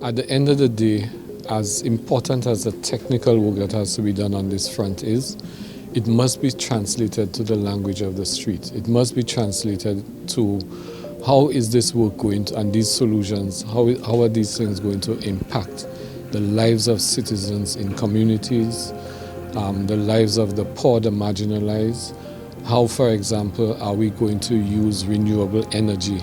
At the end of the day, as important as the technical work that has to be done on this front is, it must be translated to the language of the street. It must be translated to how is this work going to, and these solutions, how are these things going to impact the lives of citizens in communities, the lives of the poor, the marginalized. How, for example, are we going to use renewable energy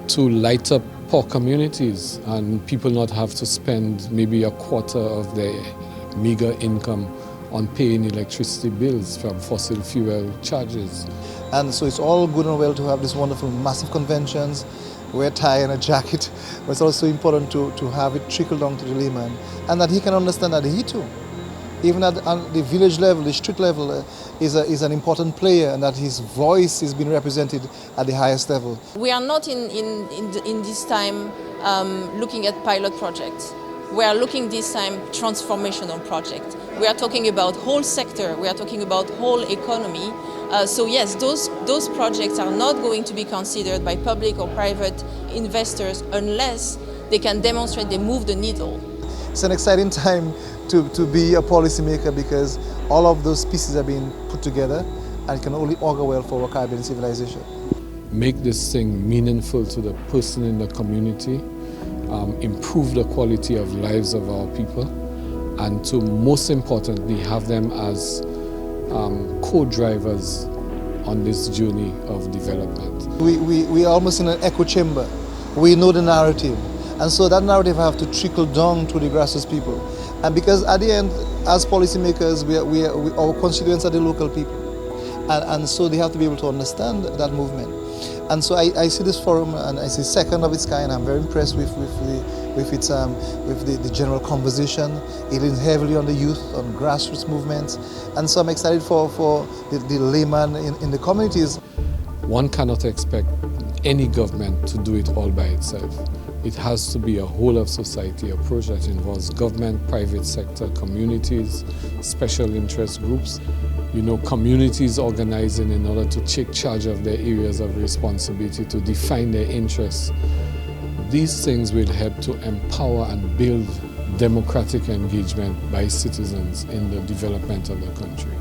to light up poor communities and people not have to spend maybe a quarter of their meager income on paying electricity bills from fossil fuel charges. And so it's all good and well to have these wonderful massive conventions, wear a tie and a jacket, but it's also important to have it trickle down to the layman and that he can understand that he too, even at the village level, the street level, is an important player and that his voice is being represented at the highest level. We are not in this time looking at pilot projects. We are looking this time transformational project. We are talking about whole sector, we are talking about whole economy. So yes, those projects are not going to be considered by public or private investors unless they can demonstrate they move the needle. It's an exciting time to be a policymaker because all of those pieces are being put together and it can only augur well for our Caribbean civilization. Make this thing meaningful to the person in the community, improve the quality of lives of our people, and to most importantly have them as co-drivers on this journey of development. We are almost in an echo chamber. We know the narrative, and so that narrative have to trickle down to the grassroots people. And because at the end, as policymakers, our constituents are the local people, and so they have to be able to understand that movement. And so I see this forum, and I see second of its kind. I'm very impressed with the general conversation. It is heavily on the youth, on grassroots movements, and so I'm excited for the layman in the communities. One cannot expect any government to do it all by itself. It has to be a whole of society approach that involves government, private sector, communities, special interest groups. You know, communities organizing in order to take charge of their areas of responsibility, to define their interests. These things will help to empower and build democratic engagement by citizens in the development of the country.